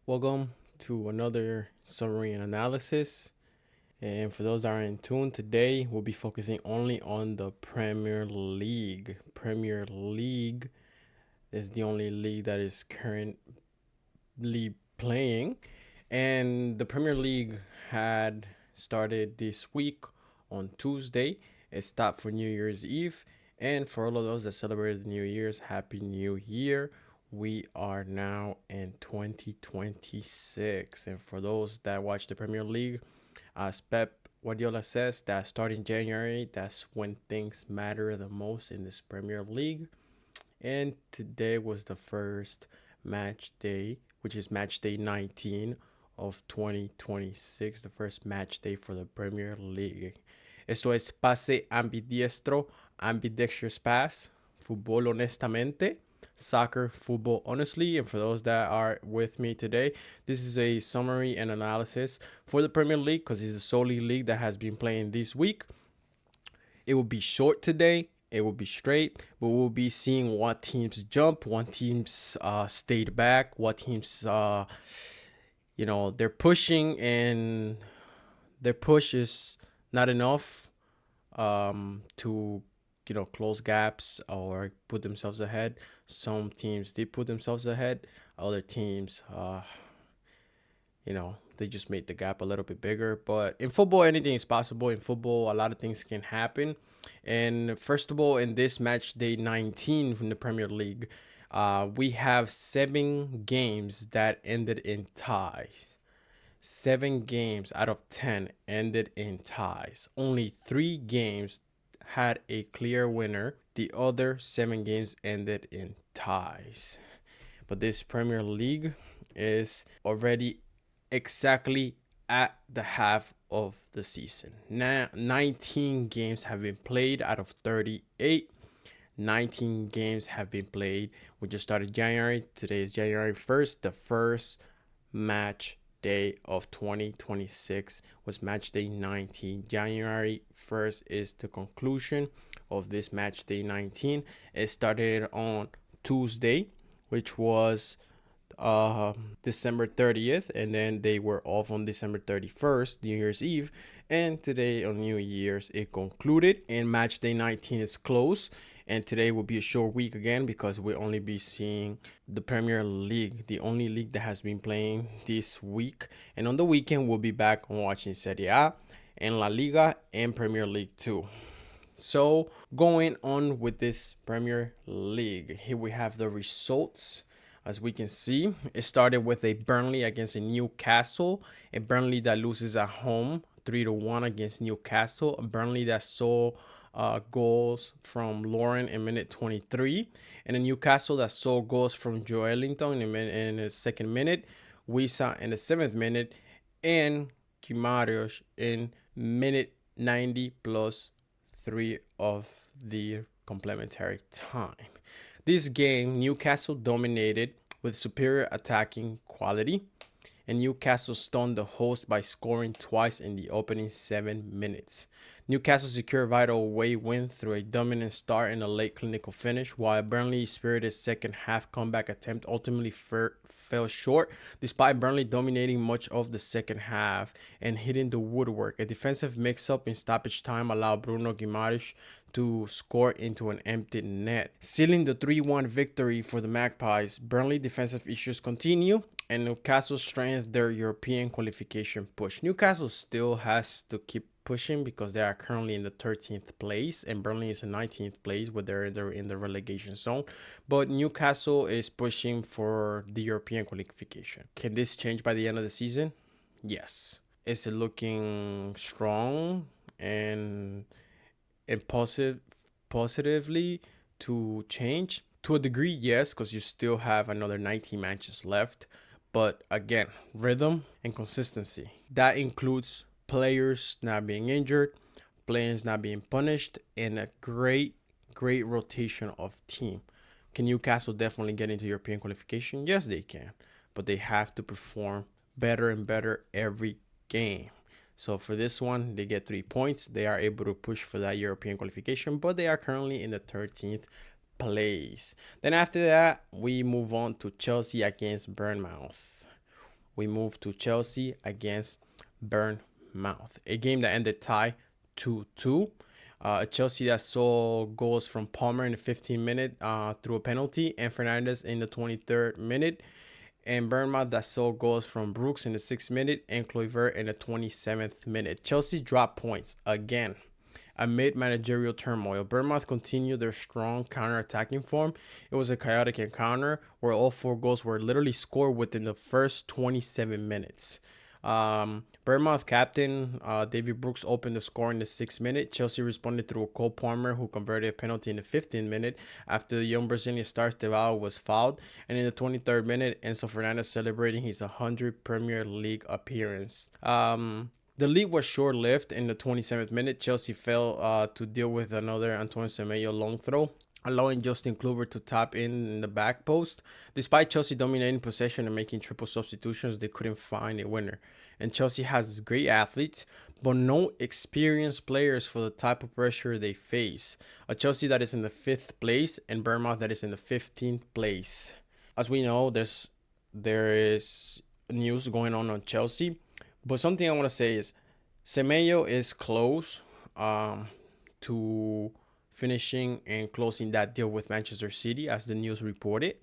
Welcome to another summary and analysis. And for those that are in tune, today we'll be focusing only on the Premier League. Premier League is the only league that is currently playing. And the Premier League had started this week on Tuesday. It stopped for New Year's Eve. And for all of those that celebrated the New Year's, Happy New Year. We are now in 2026. And for those that watch the Premier League, as Pep Guardiola says, that starting January, that's when things matter the most in this Premier League. And today was the first match day, which is match day 19 of 2026, the first match day for the Premier League. Esto es pase ambidiestro, ambidextrous pass, fútbol honestamente, soccer, football honestly. And for those that are with me today, this is a summary and analysis for the Premier League because it's the solely league that has been playing this week. It will be short today. It will be straight, but we'll be seeing what teams jump, what teams stayed back, what teams they're pushing, and their push is not enough to close gaps or put themselves ahead. Some teams did put themselves ahead. Other teams they just made the gap a little bit bigger. But in football, anything is possible. In football, a lot of things can happen. And first of all, in this match day 19 from the Premier League, we have 7 games that ended in ties. 7 games out of 10 ended in ties. Only 3 games had a clear winner. The other 7 games ended in ties. But this Premier League is already exactly at the half of the season. Now, 19 games have been played out of 38. 19 games have been played. We just started January. Today is January 1st. The first match day of 2026 was match day 19. January 1st is the conclusion of this match day 19. It started on Tuesday, which was December 30th, and then they were off on December 31st, New Year's Eve, and today on New Year's it concluded, and match day 19 is closed. And today will be a short week again because we'll only be seeing the Premier League, the only league that has been playing this week. And on the weekend, we'll be back on watching Serie A and La Liga and Premier League 2. So going on with this Premier League, here we have the results. As we can see, it started with a Burnley against a Newcastle, a Burnley that loses at home 3-1 against Newcastle, a Burnley that saw goals from Lauren in minute 23, and a Newcastle that saw goals from Joelinton in the second minute, Wisa in the 7th minute, and Kimarios in minute 90 plus 3 of the complementary time. This game, Newcastle dominated with superior attacking quality, and Newcastle stunned the host by scoring twice in the opening 7 minutes. Newcastle secured a vital away win through a dominant start and a late clinical finish, while Burnley's spirited second half comeback attempt ultimately fell short, despite Burnley dominating much of the second half and hitting the woodwork. A defensive mix-up in stoppage time allowed Bruno Guimaraes to score into an empty net, sealing the 3-1 victory for the Magpies. Burnley defensive issues continue, and Newcastle strengthened their European qualification push. Newcastle still has to keep pushing because they are currently in the 13th place, and Burnley is in 19th place where they're in the relegation zone. But Newcastle is pushing for the European qualification. Can this change by the end of the season? Yes. Is it looking strong and positively to change? To a degree, yes, because you still have another 19 matches left. But again, rhythm and consistency. That includes players not being injured, players not being punished, and a great rotation of team. Can Newcastle definitely get into European qualification? Yes, they can. But they have to perform better and better every game. So for this one, they get 3 points. They are able to push for that European qualification, but they are currently in the 13th place. Then after that, we move on to Chelsea against Bournemouth. we move to Chelsea against Bournemouth, a game that ended tie 2-2. Chelsea that saw goals from Palmer in the 15th minute through a penalty, and Fernandez in the 23rd minute. And Bournemouth that saw goals from Brooks in the 6th minute and Kluivert in the 27th minute. Chelsea dropped points again amid managerial turmoil. Bournemouth continued their strong counter-attacking form. It was a chaotic encounter where all 4 goals were literally scored within the first 27 minutes. Bournemouth captain David Brooks opened the score in the 6th minute. Chelsea responded through Cole Palmer, who converted a penalty in the 15th minute after the young Brazilian star Estevao was fouled. And in the 23rd minute, Enzo Fernandez celebrating his 100th Premier League appearance. The lead was short-lived. In the 27th minute, Chelsea failed to deal with another Antoine Semenyo long throw, allowing Justin Kluivert to tap in the back post. Despite Chelsea dominating possession and making triple substitutions, they couldn't find a winner. And Chelsea has great athletes, but no experienced players for the type of pressure they face. A Chelsea that is in the 5th place and Bournemouth that is in the 15th place. As we know, there is news going on Chelsea. But something I want to say is Semenyo is close to finishing and closing that deal with Manchester City, as the news reported.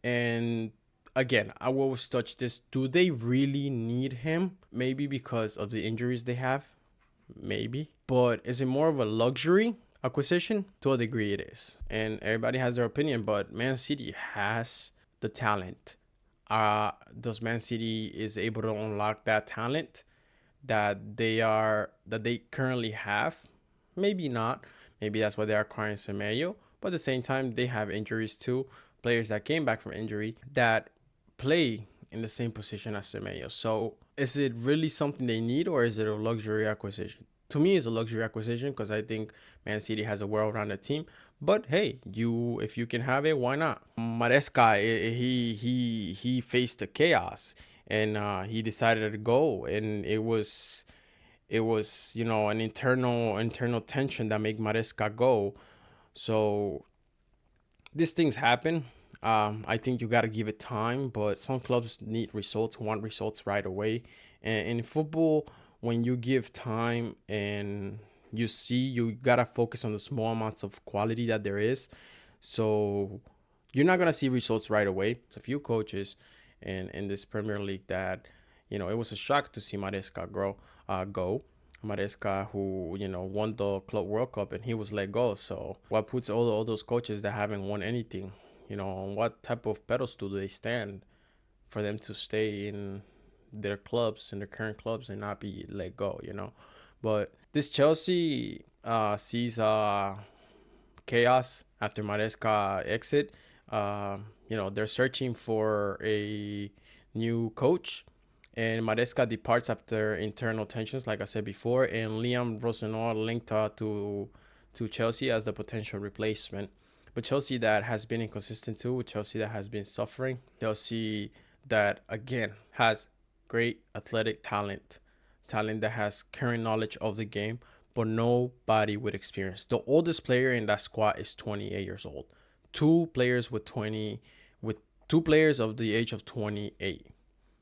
And again, I will always touch this. Do they really need him? Maybe because of the injuries they have. Maybe. But is it more of a luxury acquisition? To a degree it is. And everybody has their opinion, but Man City has the talent. Does Man City is able to unlock that talent that they currently have? Maybe not. Maybe that's why they are acquiring Semenyo. But at the same time, they have injuries too. Players that came back from injury that play in the same position as Semenyo. So is it really something they need, or is it a luxury acquisition? To me, it's a luxury acquisition because I think Man City has a well-rounded team. But hey, if you can have it, why not? Maresca, he faced the chaos, and he decided to go, and it was an internal tension that made Maresca go. So these things happen. I think you got to give it time, but some clubs need results, want results right away. And in football, when you give time and you got to focus on the small amounts of quality that there is. So you're not going to see results right away. There's a few coaches in this Premier League that, it was a shock to see Maresca go. Maresca, who won the Club World Cup, and he was let go. So what puts all those coaches that haven't won anything, on what type of pedestal do they stand for them to stay in their clubs, in their current clubs, and not be let go? But this Chelsea sees chaos after Maresca exit. They're searching for a new coach. And Maresca departs after internal tensions, like I said before, and Liam Rosenau linked to Chelsea as the potential replacement. But Chelsea that has been inconsistent too, Chelsea that has been suffering, Chelsea that, again, has great athletic talent that has current knowledge of the game, but nobody with experience. The oldest player in that squad is 28 years old. Two players of the age of 28.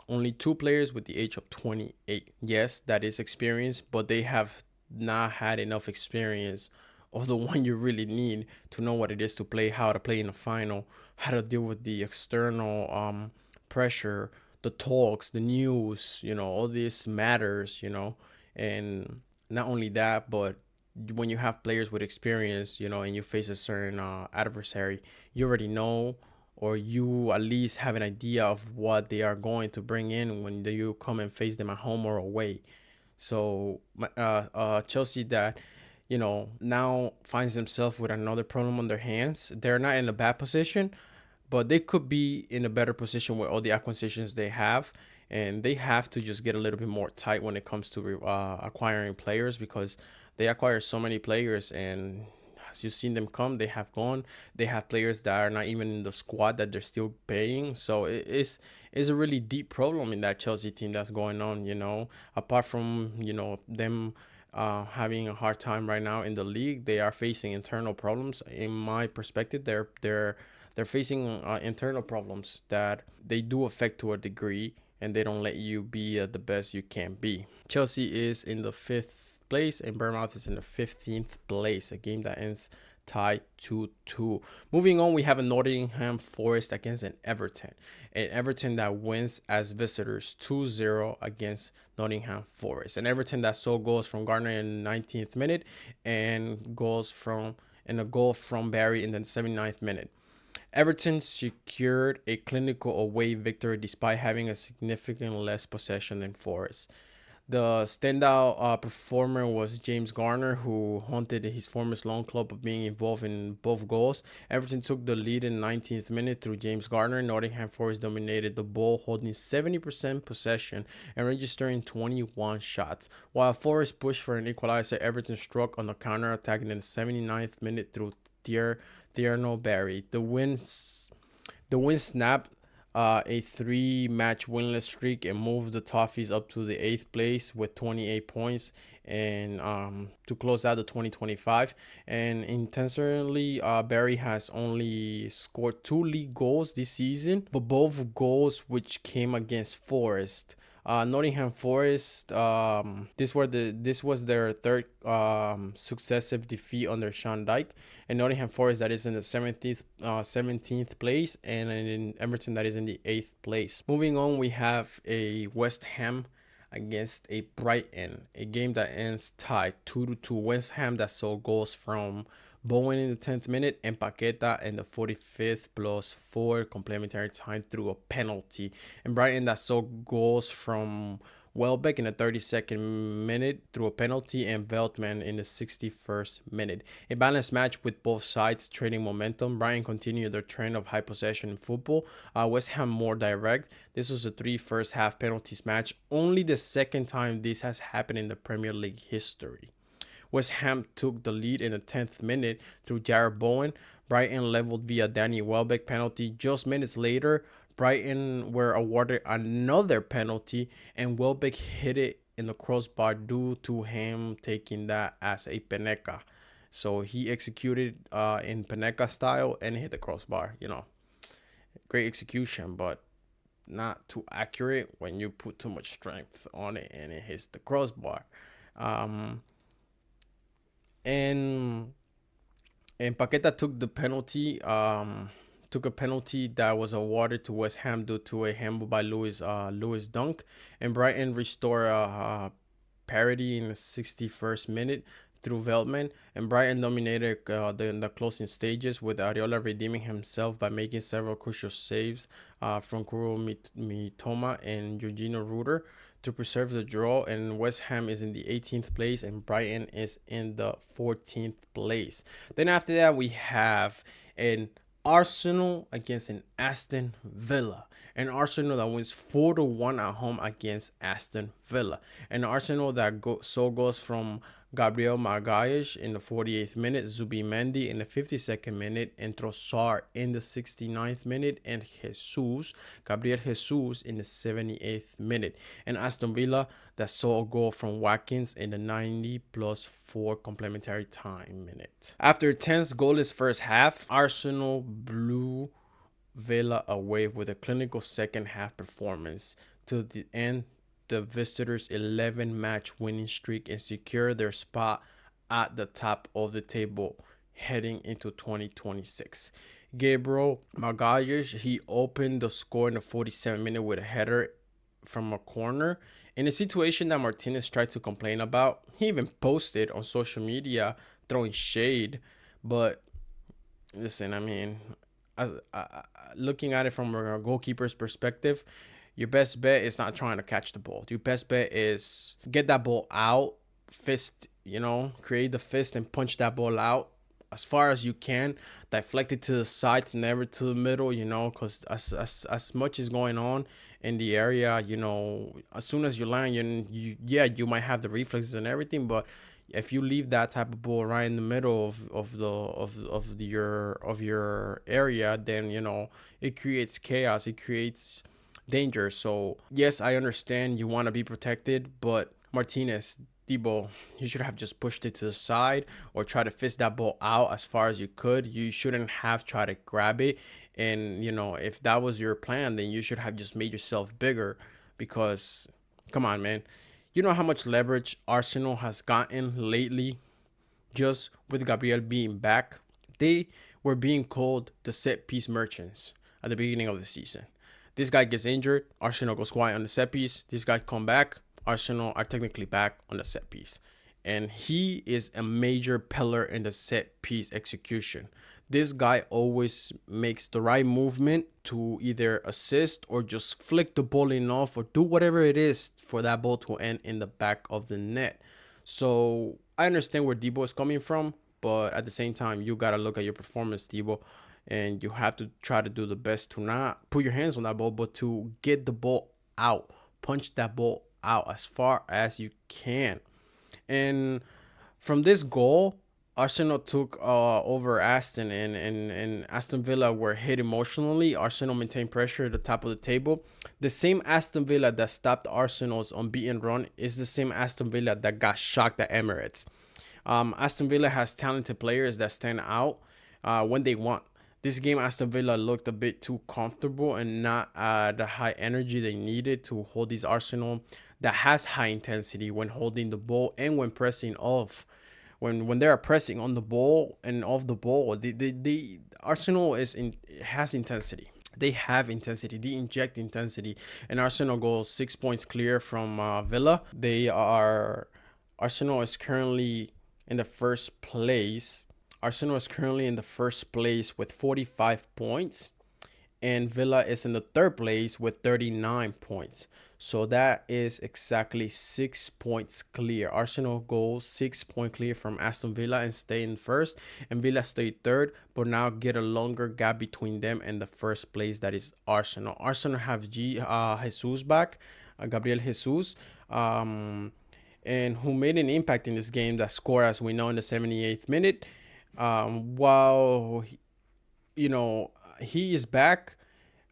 Only 2 players with the age of 28. Yes, that is experience, but they have not had enough experience of the one you really need to know what it is to play, how to play in the final, how to deal with the external pressure, the talks, the news, all this matters, and not only that, but when you have players with experience, and you face a certain adversary, you already know, or you at least have an idea of what they are going to bring in when you come and face them at home or away. So Chelsea that, now finds themselves with another problem on their hands. They're not in a bad position, but they could be in a better position with all the acquisitions they have. And they have to just get a little bit more tight when it comes to acquiring players, because they acquire so many players, and as you've seen them come, they have gone. They have players that are not even in the squad that they're still paying. So it's a really deep problem in that Chelsea team that's going on, Apart from, them having a hard time right now in the league, they are facing internal problems. In my perspective, they're facing internal problems that they do affect to a degree. and they don't let you be the best you can be. Chelsea is in the 5th place and Bournemouth is in the 15th place, a game that ends tied 2-2. Moving on, we have a Nottingham Forest against an Everton that wins as visitors 2-0 against Nottingham Forest. An Everton that saw goals from Gardner in the 19th minute and a goal from Barry in the 79th minute. Everton secured a clinical away victory despite having a significant less possession than Forest. The standout performer was James Garner, who haunted his former Sloan club of being involved in both goals. Everton took the lead in the 19th minute through James Garner. Nottingham Forest dominated the ball, holding 70% possession and registering 21 shots. While Forest pushed for an equalizer, Everton struck on the counter-attack in the 79th minute through Thierno Barry. The win snapped a 3-match winless streak and moved the Toffees up to the 8th place with 28 points and to close out the 2025. And intentionally, Barry has only scored 2 league goals this season, but both goals which came against Forest. Nottingham Forest, this was their 3rd successive defeat under Sean Dyche, and Nottingham Forest that is in the 17th place, and in Everton that is in the 8th place. Moving on, we have a West Ham against a Brighton, a game that ends tied 2-2. West Ham that saw goals from Bowen in the 10th minute and Paqueta in the 45th +4 complementary time through a penalty. And Brighton that saw goals from Welbeck in the 32nd minute through a penalty and Veltman in the 61st minute. A balanced match with both sides trading momentum. Brighton continued their trend of high possession in football. West Ham more direct. This was a 3 first half penalties match. Only the 2nd time this has happened in the Premier League history. West Ham took the lead in the 10th minute through Jared Bowen. Brighton leveled via Danny Welbeck penalty. Just minutes later, Brighton were awarded another penalty and Welbeck hit it in the crossbar due to him taking that as a Peneka. So he executed in Peneka style and hit the crossbar. Great execution, but not too accurate when you put too much strength on it and it hits the crossbar. And Paqueta took the penalty. Took a penalty that was awarded to West Ham due to a handball by Lewis Dunk, and Brighton restored parity in the 61st minute through Veltman, and Brighton dominated the closing stages with Areola redeeming himself by making several crucial saves from Kuro Mitoma and Georgino Ruder to preserve the draw. And West Ham is in the 18th place and Brighton is in the 14th place. Then after that, we have an Arsenal against an Aston Villa. An Arsenal that wins 4-1 at home against Aston Villa. An Arsenal that goes from Gabriel Magalhaes in the 48th minute, Zubimendi in the 52nd minute, and Trossard in the 69th minute, and Gabriel Jesus in the 78th minute. And Aston Villa that saw a goal from Watkins in the 90 +4 complementary time minute. After a tense goalless first half, Arsenal blew Villa away with a clinical second half performance to the end the visitors' 11-match winning streak and secure their spot at the top of the table heading into 2026. Gabriel Magalhaes, he opened the score in the 47th minute with a header from a corner in a situation that Martinez tried to complain about. He even posted on social media throwing shade, but listen, I mean, looking at it from a goalkeeper's perspective, your best bet is not trying to catch the ball. Your best bet is get that ball out, fist, create the fist and punch that ball out as far as you can. Deflect it to the sides, never to the middle, because as much is going on in the area, as soon as you land, you might have the reflexes and everything, but if you leave that type of ball right in the middle of your area, then it creates chaos. It creates danger. So yes, I understand you want to be protected, but Martinez, Debo, you should have just pushed it to the side or try to fist that ball out as far as you could. You shouldn't have tried to grab it. And if that was your plan, then you should have just made yourself bigger, because, come on, man. You know how much leverage Arsenal has gotten lately just with Gabriel being back? They were being called the set piece merchants at the beginning of the season. This guy gets injured, Arsenal goes quiet on the set piece. This guy come back, Arsenal are technically back on the set piece. And he is a major pillar in the set piece execution. This guy always makes the right movement to either assist or just flick the ball enough or do whatever it is for that ball to end in the back of the net. So I understand where Debo is coming from, but at the same time, you got to look at your performance, Debo, and you have to try to do the best to not put your hands on that ball, but to get the ball out, punch that ball out as far as you can. And from this goal, Arsenal took over Aston, and Aston Villa were hit emotionally. Arsenal maintained pressure at the top of the table. The same Aston Villa that stopped Arsenal's unbeaten run is the same Aston Villa that got shocked at Emirates. Aston Villa has talented players that stand out when they want. This game, Aston Villa looked a bit too comfortable and not the high energy they needed to hold this Arsenal that has high intensity when holding the ball and when pressing off. When they are pressing on the ball and off the ball, the Arsenal has intensity. They have intensity. They inject intensity, and Arsenal goes 6 points clear from Villa. Arsenal is currently in the first place. Arsenal is currently in the first place with 45 points, and Villa is in the third place with 39 points. So that is exactly 6 points clear. Arsenal goes 6 point clear from Aston Villa and stay in first, and Villa stay third, but now get a longer gap between them and the first place, that is Arsenal. Arsenal have Jesus back, Gabriel Jesus, and who made an impact in this game, that scored, as we know, in the 78th minute. While he is back,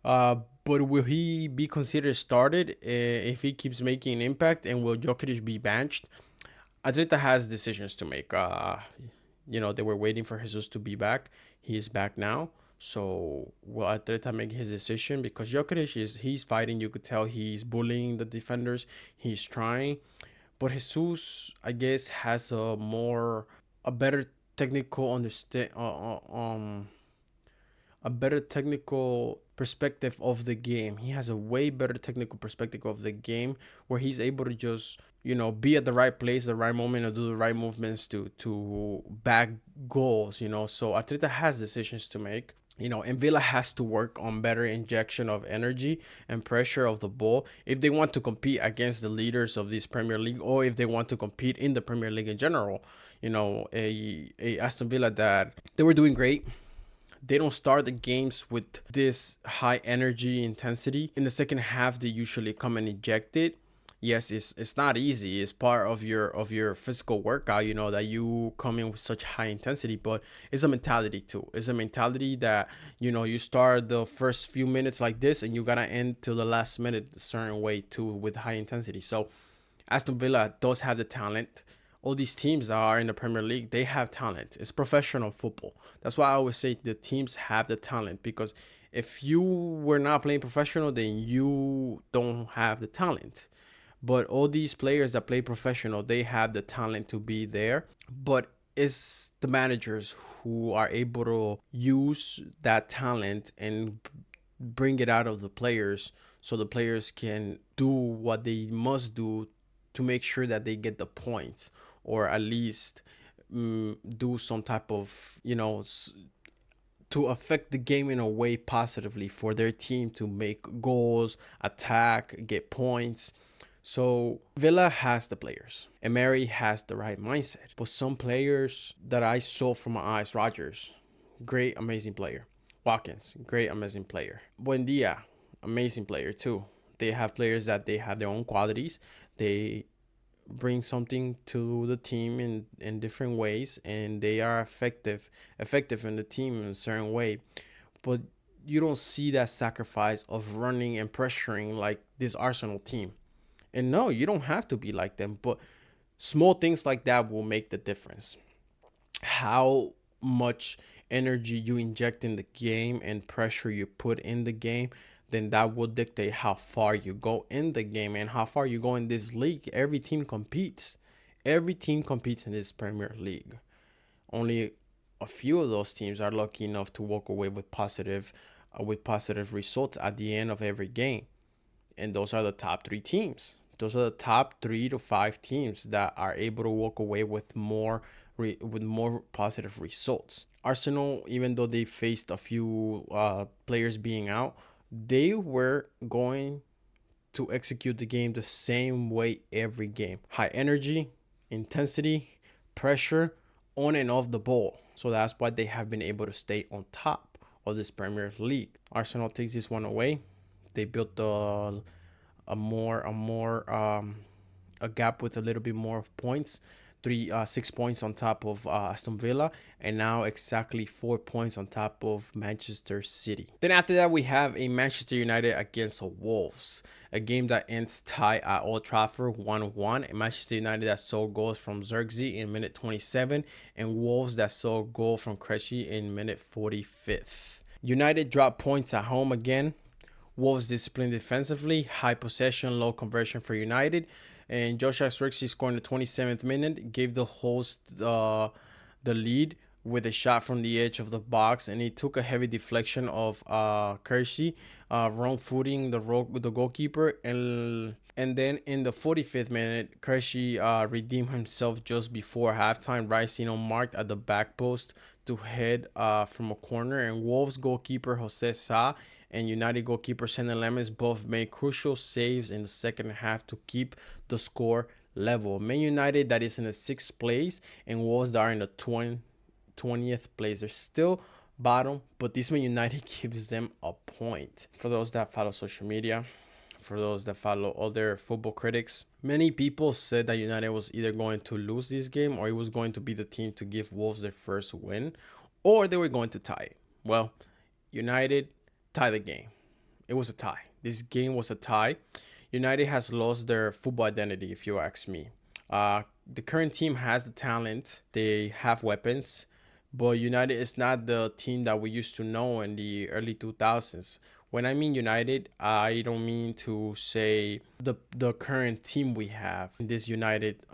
but will he be considered started if he keeps making an impact, and will Jokic be benched? Atleta has decisions to make. They were waiting for Jesus to be back. He is back now. So will Atleta make his decision? Because Jokic he's fighting. You could tell he's bullying the defenders. He's trying. But Jesus, I guess, has a better technical a better technical perspective of the game. He has a way better technical perspective of the game, where he's able to just be at the right place, the right moment, and do the right movements to back goals. So Atleta has decisions to make. And Villa has to work on better injection of energy and pressure of the ball if they want to compete against the leaders of this Premier League, or if they want to compete in the Premier League in general. A Aston Villa that they were doing great. They don't start the games with this high energy intensity. In the second half, they usually come and inject it. Yes, it's not easy. It's part of your physical workout, that you come in with such high intensity, but it's a mentality too. It's a mentality that, you start the first few minutes like this, and you gotta end till the last minute a certain way too, with high intensity. So Aston Villa does have the talent. All these teams that are in the Premier League, they have talent. It's professional football. That's why I always say the teams have the talent, because if you were not playing professional, then you don't have the talent. But all these players that play professional, they have the talent to be there. But it's the managers who are able to use that talent and bring it out of the players, so the players can do what they must do to make sure that they get the points, or at least do some type of, to affect the game in a way positively for their team to make goals, attack, get points. So Villa has the players. Emery has the right mindset. But some players that I saw from my eyes: Rodgers, great, amazing player. Watkins, great, amazing player. Buendia, amazing player too. They have players that they have their own qualities. They bring something to the team in different ways, and they are effective in the team in a certain way. But you don't see that sacrifice of running and pressuring like this Arsenal team. And no, you don't have to be like them, but small things like that will make the difference. How much energy you inject in the game and pressure you put in the game, then that will dictate how far you go in the game and how far you go in this league. Every team competes. Every team competes in this Premier League. Only a few of those teams are lucky enough to walk away with positive results at the end of every game. And those are the top 3 teams. Those are the top 3 to 5 teams that are able to walk away with more positive results. Arsenal, even though they faced a few players being out, they were going to execute the game the same way every game. High energy, intensity, pressure on and off the ball. So that's why they have been able to stay on top of this Premier League. Arsenal takes this one away. They built a gap with a little bit more of points. 6 points on top of Aston Villa, and now exactly 4 points on top of Manchester City. Then after that, we have a Manchester United against Wolves, a game that ends tie at Old Trafford 1-1. Manchester United that saw goals from Xerxes in minute 27, and Wolves that saw a goal from Krejci in minute 45th. United dropped points at home again. Wolves disciplined defensively, high possession, low conversion for United. And Joshua Xerxes scored in the 27th minute, gave the host the lead with a shot from the edge of the box, and he took a heavy deflection of Krejci, wrong footing the goalkeeper, and then in the 45th minute, Krejci redeemed himself just before halftime, rising unmarked at the back post to head from a corner, and Wolves goalkeeper Jose Sa and United goalkeeper Senne Lemons both made crucial saves in the second half to keep the score level. Man United that is in the 6th place and Wolves that are in the 20th place. They're still bottom, but this Man United gives them a point. For those that follow social media, for those that follow other football critics, many people said that United was either going to lose this game or it was going to be the team to give Wolves their first win, or they were going to tie it. Well, United tie the game. It was a tie. This game was a tie. United has lost their football identity, if you ask me. The current team has the talent. They have weapons. But United is not the team that we used to know in the early 2000s. When I mean United, I don't mean to say the current team we have in this United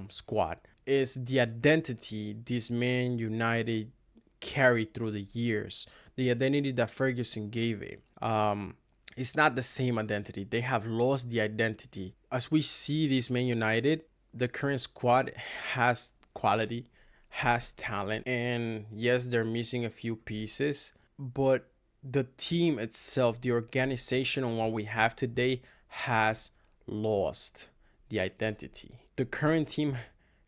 squad. It's the identity this Man United carried through the years. The identity that Ferguson gave it. It's not the same identity. They have lost the identity. As we see this Man United, the current squad has quality, has talent, and yes, they're missing a few pieces, but the team itself, the organization on what we have today has lost the identity. The current team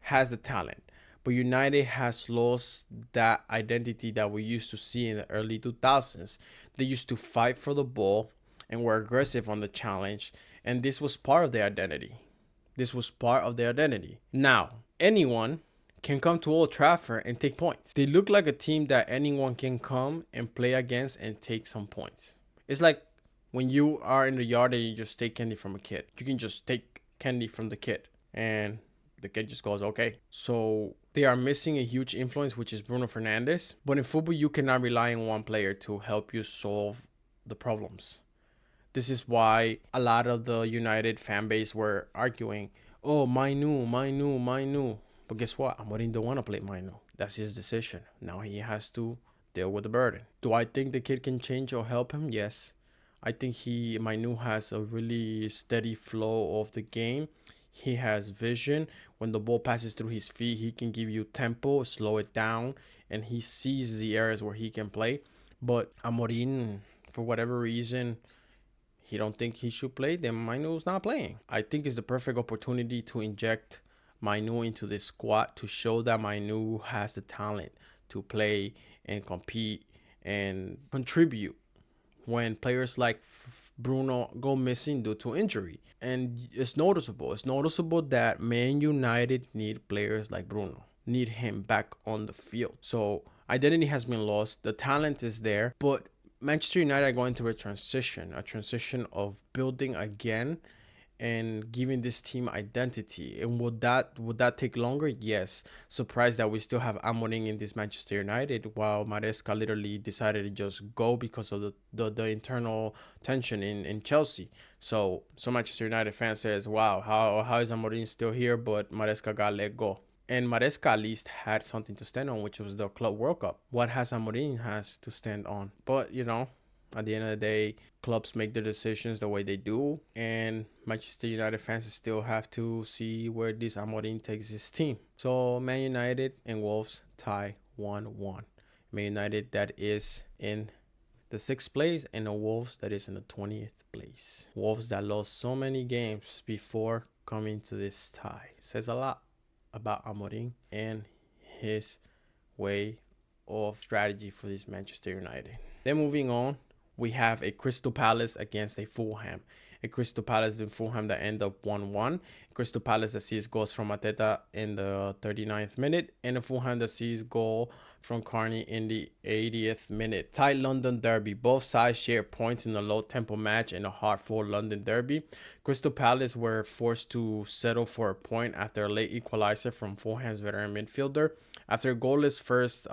has the talent, but United has lost that identity that we used to see in the early 2000s. They used to fight for the ball and were aggressive on the challenge, and this was part of their identity. This was part of their identity. Now, anyone can come to Old Trafford and take points. They look like a team that anyone can come and play against and take some points. It's like when you are in the yard and you just take candy from a kid. You can just take candy from the kid and the kid just goes, okay. So they are missing a huge influence, which is Bruno Fernandes. But in football, you cannot rely on one player to help you solve the problems. This is why a lot of the United fan base were arguing, oh, Mainu. But guess what? Amorim don't want to play Mainu. That's his decision. Now he has to deal with the burden. Do I think the kid can change or help him? Yes. I think Mainu has a really steady flow of the game. He has vision. When the ball passes through his feet, he can give you tempo, slow it down, and he sees the areas where he can play. But Amorim, for whatever reason, he don't think he should play, then Mainu's not playing. I think it's the perfect opportunity to inject Mainu into this squad to show that Mainu has the talent to play and compete and contribute when players like Bruno go missing due to injury. And it's noticeable. It's noticeable that Man United need players like Bruno, need him back on the field. So identity has been lost. The talent is there, but Manchester United are going through a transition of building again and giving this team identity. And would that take longer? Yes. Surprised that we still have Amorim in this Manchester United, while Maresca literally decided to just go because of the internal tension in Chelsea. So Manchester United fans says, wow, how is Amorim still here, but Maresca got let go? And Maresca at least had something to stand on, which was the Club World Cup. What has Amorim has to stand on? But at the end of the day, clubs make their decisions the way they do, and Manchester United fans still have to see where this Amorim takes his team. So Man United and Wolves tie 1-1. Man United that is in the 6th place, and the Wolves that is in the 20th place. Wolves that lost so many games before coming to this tie. Says a lot about Amorim and his way of strategy for this Manchester United. Then moving on, we have a Crystal Palace against a Fulham. A Crystal Palace and Fulham that end up 1-1. Crystal Palace that sees goals from Mateta in the 39th minute, and a Fulham that sees goal from Carney in the 80th minute. Tight London derby. Both sides share points in a low-tempo match in a hard-fought London derby. Crystal Palace were forced to settle for a point after a late equalizer from Fulham's veteran midfielder. After a goalless first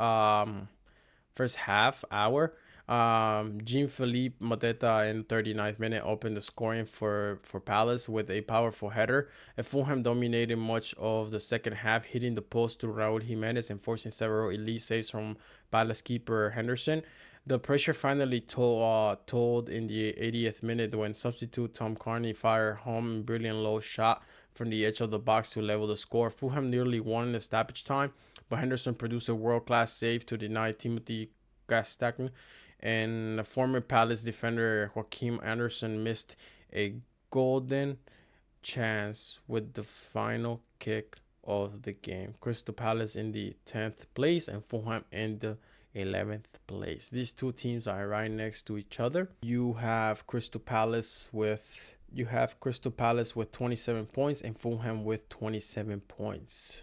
half hour, Jean-Philippe Mateta in 39th minute opened the scoring for Palace with a powerful header. And Fulham dominated much of the second half, hitting the post through Raul Jimenez and forcing several elite saves from Palace keeper Henderson. The pressure finally told in the 80th minute when substitute Tom Carney fired home a brilliant low shot from the edge of the box to level the score. Fulham nearly won in the stoppage time, but Henderson produced a world-class save to deny Timothy Castagne, and the former Palace defender Joachim Anderson missed a golden chance with the final kick of the game. Crystal Palace in the 10th place and Fulham in the 11th place. These two teams are right next to each other. You have Crystal Palace with 27 points and Fulham with 27 points.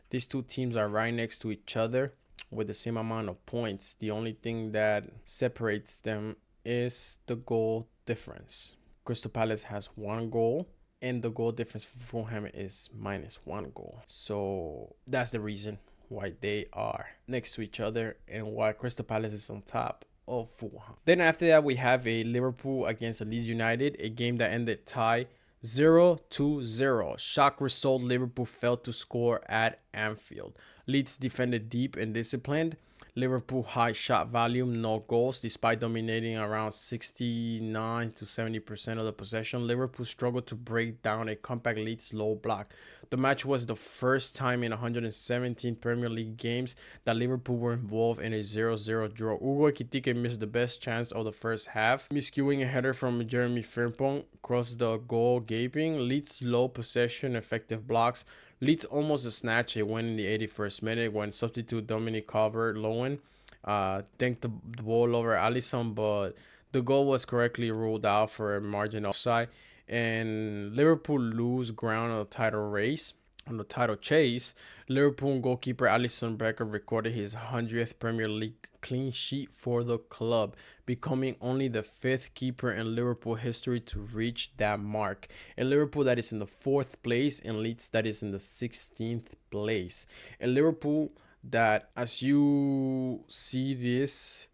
These two teams are right next to each other with the same amount of points. The only thing that separates them is the goal difference. Crystal Palace has 1 goal, and the goal difference for Fulham is -1 goal. So that's the reason why they are next to each other and why Crystal Palace is on top of Fulham. Then after that, we have a Liverpool against Leeds United, a game that ended tie 0-0. Shock result, Liverpool failed to score at Anfield. Leeds defended deep and disciplined. Liverpool high shot volume, no goals. Despite dominating around 69 to 70% of the possession, Liverpool struggled to break down a compact Leeds low block. The match was the first time in 117 Premier League games that Liverpool were involved in a 0-0 draw. Hugo Ekitike missed the best chance of the first half, miscuing a header from Jeremy Frimpong across the goal gaping. Leeds low possession, effective blocks. Leeds almost snatched a win in the 81st minute when substitute Dominic Calvert-Lewin tanked the ball over Alisson, but the goal was correctly ruled out for a margin offside. And Liverpool lose ground on the title race. On the title chase, Liverpool goalkeeper Alisson Becker recorded his 100th Premier League clean sheet for the club, becoming only the 5th keeper in Liverpool history to reach that mark. A Liverpool that is in the 4th place and Leeds that is in the 16th place. A Liverpool that, as you see this,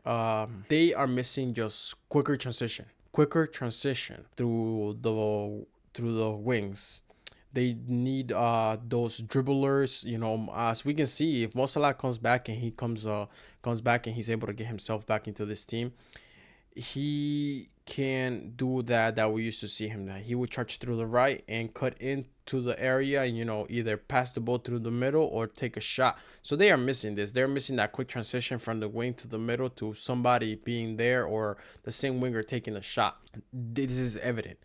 they are missing just quicker transition through the wings. They need those dribblers, as we can see, if Mo Salah comes back and he's able to get himself back into this team, he can do that we used to see him. That he would charge through the right and cut into the area and either pass the ball through the middle or take a shot. So they are missing this. They're missing that quick transition from the wing to the middle to somebody being there or the same winger taking a shot. This is evident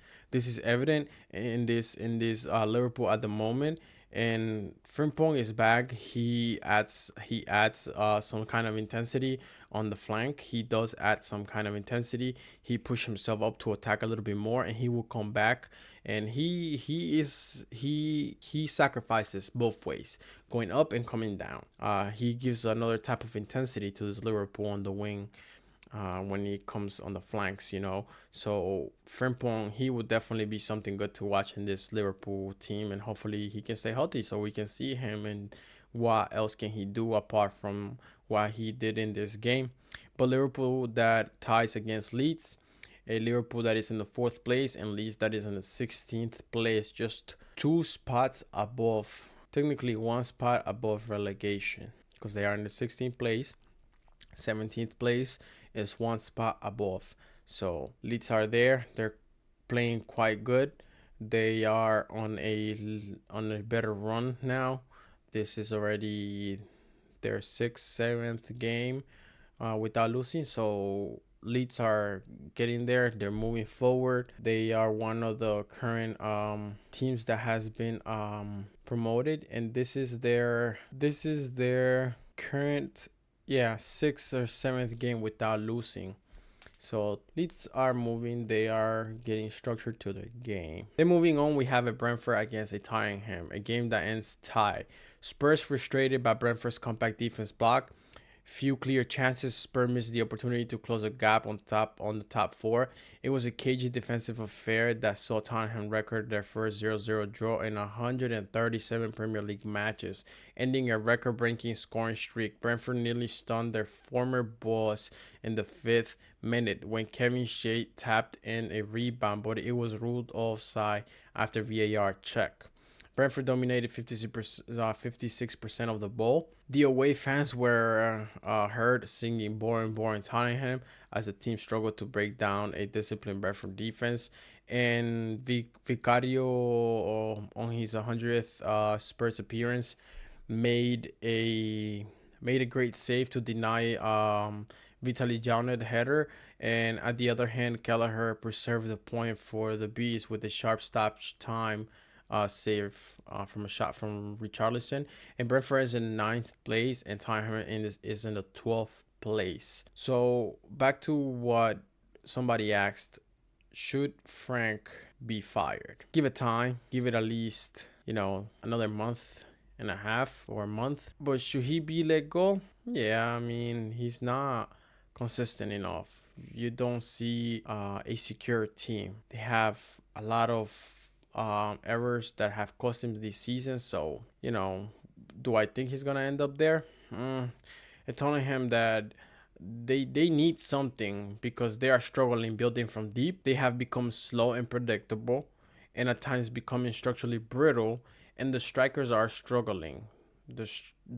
in this Liverpool at the moment. And Frimpong is back. He adds some kind of intensity on the flank. He does add some kind of intensity. He pushed himself up to attack a little bit more, and he will come back. And he sacrifices both ways, going up and coming down. He gives another type of intensity to this Liverpool on the wing. when he comes on the flanks, So Frimpong, he would definitely be something good to watch in this Liverpool team, and hopefully he can stay healthy so we can see him and what else can he do apart from what he did in this game. But Liverpool that ties against Leeds, a Liverpool that is in the 4th place and Leeds that is in the 16th place, just 2 spots above, technically 1 spot above relegation, because they are in the 16th place. 17th place is 1 spot above. So Leeds are there. They're playing quite good. They are on a better run now. This is already their 6th, 7th game without losing. So Leeds are getting there. They're moving forward. They are one of the current teams that has been promoted, and this is their current 6th or 7th game without losing. So Leeds are moving. They are getting structured to the game. Then moving on, we have a Brentford against a Tottenham, a game that ends tie. Spurs frustrated by Brentford's compact defense block. Few clear chances. Spurs missed the opportunity to close a gap on the top 4. It was a cagey defensive affair that saw Tottenham record their first 0-0 draw in 137 Premier League matches, ending a record-breaking scoring streak. Brentford nearly stunned their former boss in the 5th minute when Kevin Shea tapped in a rebound, but it was ruled offside after VAR check. Brentford dominated 56% of the ball. The away fans were heard singing "Boring, Boring Tottenham" as the team struggled to break down a disciplined Brentford defense. And Vicario, on his 100th Spurs appearance, made a great save to deny Vitaly Jaunet header. And at the other hand, Kelleher preserved the point for the Bees with a sharp stoppage time save from a shot from Richarlison. And Brentford is in 9th place, and Tottenham is in the 12th place. So back to what somebody asked: should Frank be fired? Give it time. Give it at least another month and a half or a month. But should he be let go? Yeah, I mean, he's not consistent enough. You don't see a secure team. They have a lot of errors that have cost him this season. So, do I think he's gonna end up there? I'm telling him that they need something because they are struggling building from deep. They have become slow and predictable, and at times becoming structurally brittle. And the strikers are struggling. The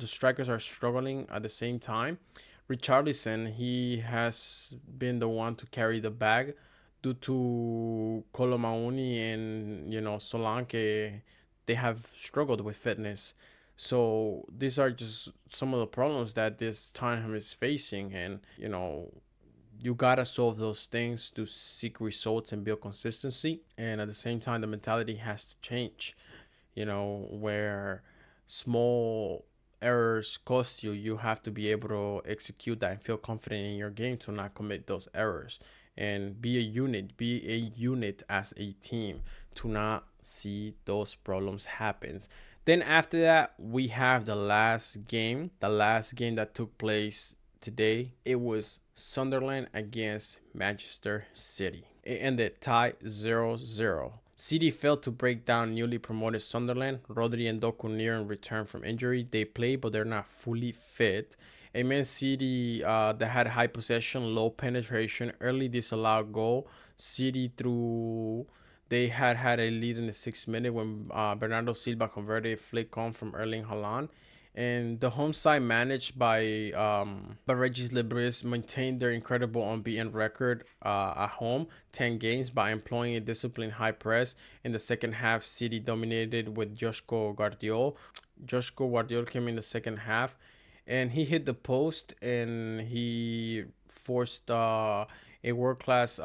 strikers are struggling at the same time. Richarlison, he has been the one to carry the bag due to Colomauni and Solanke. They have struggled with fitness. So these are just some of the problems that this Tottenham is facing, and you gotta solve those things to seek results and build consistency. And at the same time, the mentality has to change. Where small errors cost you, you have to be able to execute that and feel confident in your game to not commit those errors and be a unit as a team to not see those problems happen. Then after that, we have the last game that took place today. It was Sunderland against Manchester City. It ended tie 0-0. City failed to break down newly promoted Sunderland. Rodri and Doku nearing return from injury. They play, but they're not fully fit. A Man City that had high possession, low penetration, early disallowed goal. City they had a lead in the 6th minute when Bernardo Silva converted a flick on from Erling Haaland. And the home side, managed by Regis Lebris, maintained their incredible unbeaten record at home, 10 games, by employing a disciplined high press. In the second half, City dominated with Joshko Guardiol. Joshko Guardiol came in the second half, and he hit the post, and he forced a world-class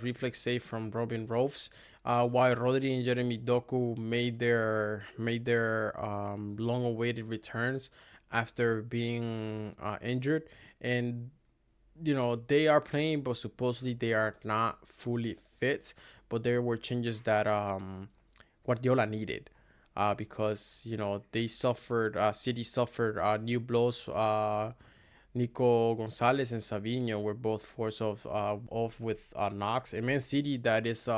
reflex save from Robin Rolfs, while Rodri and Jeremy Doku made their long-awaited returns after being injured. And they are playing, but supposedly they are not fully fit. But there were changes that Guardiola needed, because City suffered new blows Nico Gonzalez and Savinho were both forced off with knocks. And Man City that is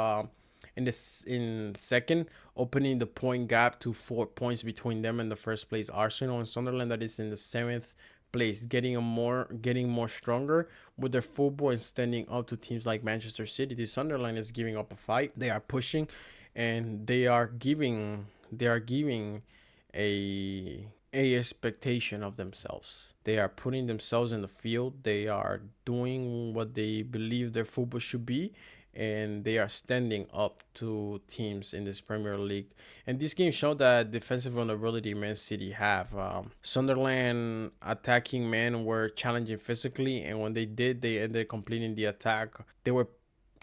in second, opening the point gap to 4 points between them and the first place Arsenal, and Sunderland that is in the seventh place, getting more stronger with their football and standing up to teams like Manchester City. The Sunderland is giving up a fight. They are pushing, and they are giving a expectation of themselves. They are putting themselves in the field. They are doing what they believe their football should be, and they are standing up to teams in this Premier League. And this game showed that defensive vulnerability Man City have. Sunderland attacking men were challenging physically, and when they did, they ended completing the attack. They were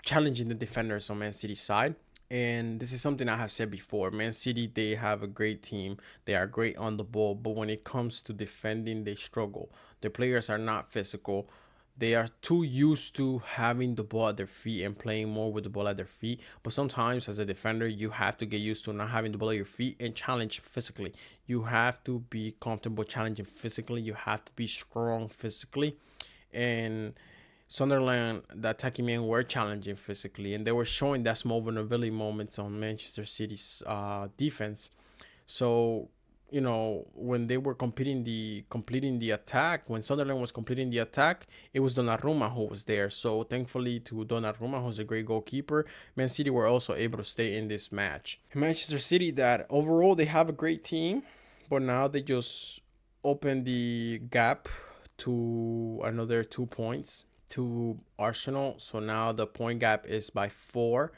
challenging the defenders on Man City's side. And this is something I have said before. Man City, they have a great team. They are great on the ball, but when it comes to defending, they struggle. The players are not physical. They are too used to having the ball at their feet and playing more with the ball at their feet. But sometimes as a defender, you have to get used to not having the ball at your feet and challenge physically. You have to be comfortable challenging physically. You have to be strong physically. And Sunderland, the attacking men were challenging physically, and they were showing that small vulnerability moments on Manchester City's defense. So, when they were completing the attack, when Sunderland was completing the attack, it was Donnarumma who was there. So thankfully to Donnarumma, who's a great goalkeeper, Man City were also able to stay in this match. Manchester City, that overall they have a great team, but now they just opened the gap to another 2 points to Arsenal. So now the point gap is by 4.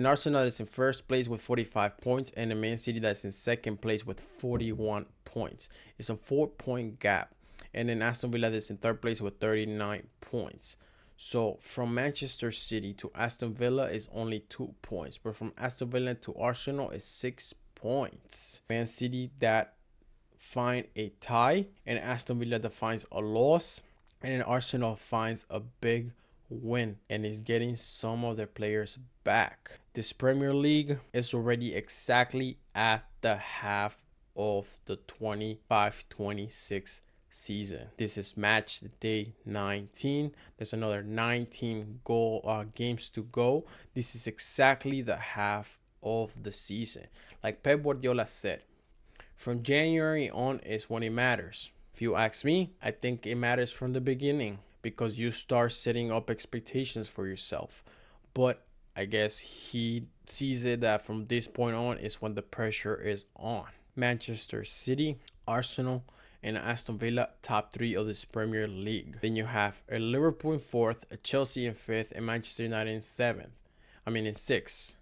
Arsenal is in first place with 45 points, and a Man City that's in second place with 41 points. It's a 4-point gap. And then Aston Villa is in third place with 39 points. So from Manchester City to Aston Villa is only 2 points, but from Aston Villa to Arsenal is 6 points. Man City that find a tie, and Aston Villa that finds a loss, and then Arsenal finds a big win and is getting some of their players back. This Premier League is already exactly at the half of the 25-26 season. This is match day 19. There's another 19 games to go. This is exactly the half of the season. Like Pep Guardiola said, from January on is when it matters. If you ask me, I think it matters from the beginning, because you start setting up expectations for yourself. But I guess he sees it that from this point on is when the pressure is on. Manchester City, Arsenal, and Aston Villa, top 3 of this Premier League. Then you have a Liverpool in 4th, a Chelsea in 5th, and Manchester United in 6th.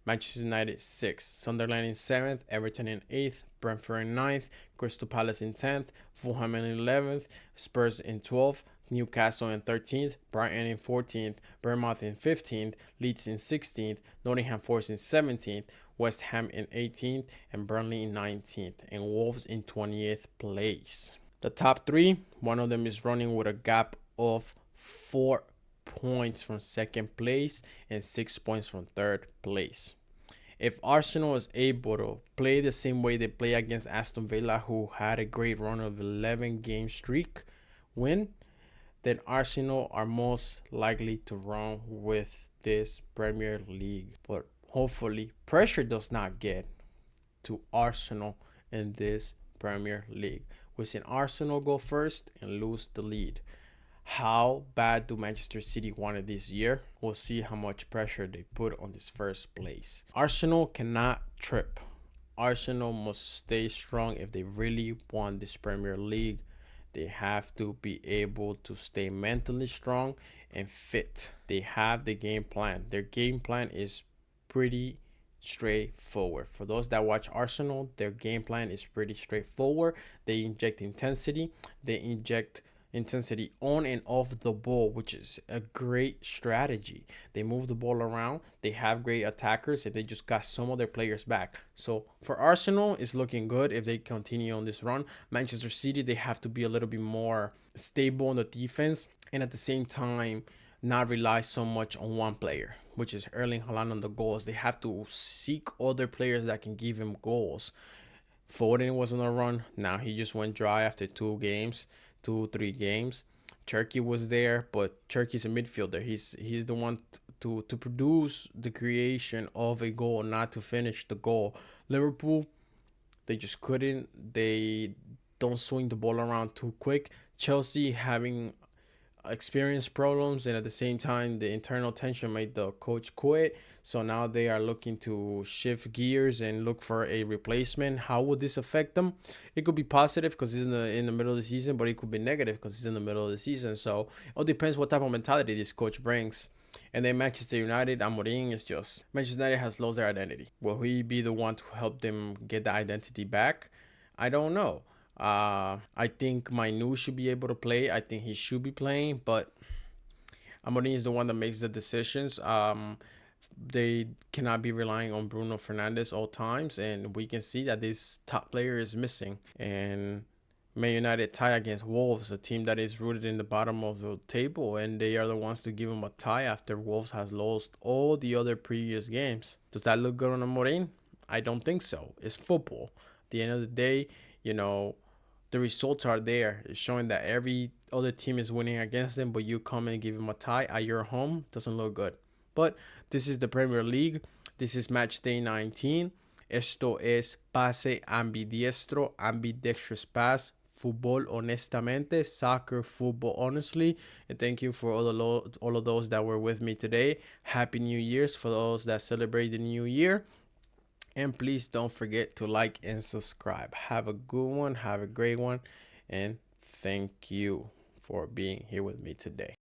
Manchester United 6th, Sunderland in 7th, Everton in 8th, Brentford in 9th, Crystal Palace in 10th, Fulham in 11th, Spurs in 12th, Newcastle in 13th, Brighton in 14th, Bournemouth in 15th, Leeds in 16th, Nottingham Forest in 17th, West Ham in 18th, and Burnley in 19th, and Wolves in 20th place. The top 3, one of them is running with a gap of 4 points from second place and 6 points from third place. If Arsenal is able to play the same way they play against Aston Villa, who had a great run of 11 game streak win, then Arsenal are most likely to run with this Premier League. But hopefully pressure does not get to Arsenal in this Premier League. We've seen Arsenal go first and lose the lead. How bad do Manchester City want it this year? We'll see how much pressure they put on this first place. Arsenal cannot trip. Arsenal must stay strong if they really want this Premier League. They have to be able to stay mentally strong and fit. They have the game plan. Their game plan is pretty straightforward. For those that watch Arsenal, their game plan is pretty straightforward. They inject intensity. They inject intensity on and off the ball, which is a great strategy. They move the ball around, they have great attackers, and they just got some of their players back. So for Arsenal, it's looking good if they continue on this run. Manchester City, they have to be a little bit more stable on the defense, and at the same time not rely so much on one player, which is Erling Haaland on the goals. They have to seek other players that can give him goals. Foden was on a run. Now he just went dry after 3 games. Turkey was there, but Turkey's a midfielder. He's the one to produce the creation of a goal, not to finish the goal. Liverpool, they just couldn't. They don't swing the ball around too quick. Chelsea having experience problems, and at the same time the internal tension made the coach quit, so now they are looking to shift gears and look for a replacement. How would this affect them? It could be positive because he's in the middle of the season, but it could be negative because he's in the middle of the season. So it all depends what type of mentality this coach brings. And then Manchester United, Amorim is just, Manchester United has lost their identity. Will he be the one to help them get the identity back? I don't know. I think Manu should be able to play. I think he should be playing, but Amorim is the one that makes the decisions. They cannot be relying on Bruno Fernandes all times, and we can see that this top player is missing. And Man United tie against Wolves, a team that is rooted in the bottom of the table, and they are the ones to give them a tie after Wolves has lost all the other previous games. Does that look good on Amorim? I don't think so. It's football. At the end of the day, you know, the results are there. It's showing that every other team is winning against them, but you come and give them a tie at your home. Doesn't look good. But this is the Premier League. This is match day 19. Esto es pase ambidiestro, ambidextrous pass. Fútbol honestamente, soccer, football honestly. And thank you for all of those that were with me today. Happy New Year's for those that celebrate the new year. And please don't forget to like and subscribe. Have a good one. Have a great one. And thank you for being here with me today.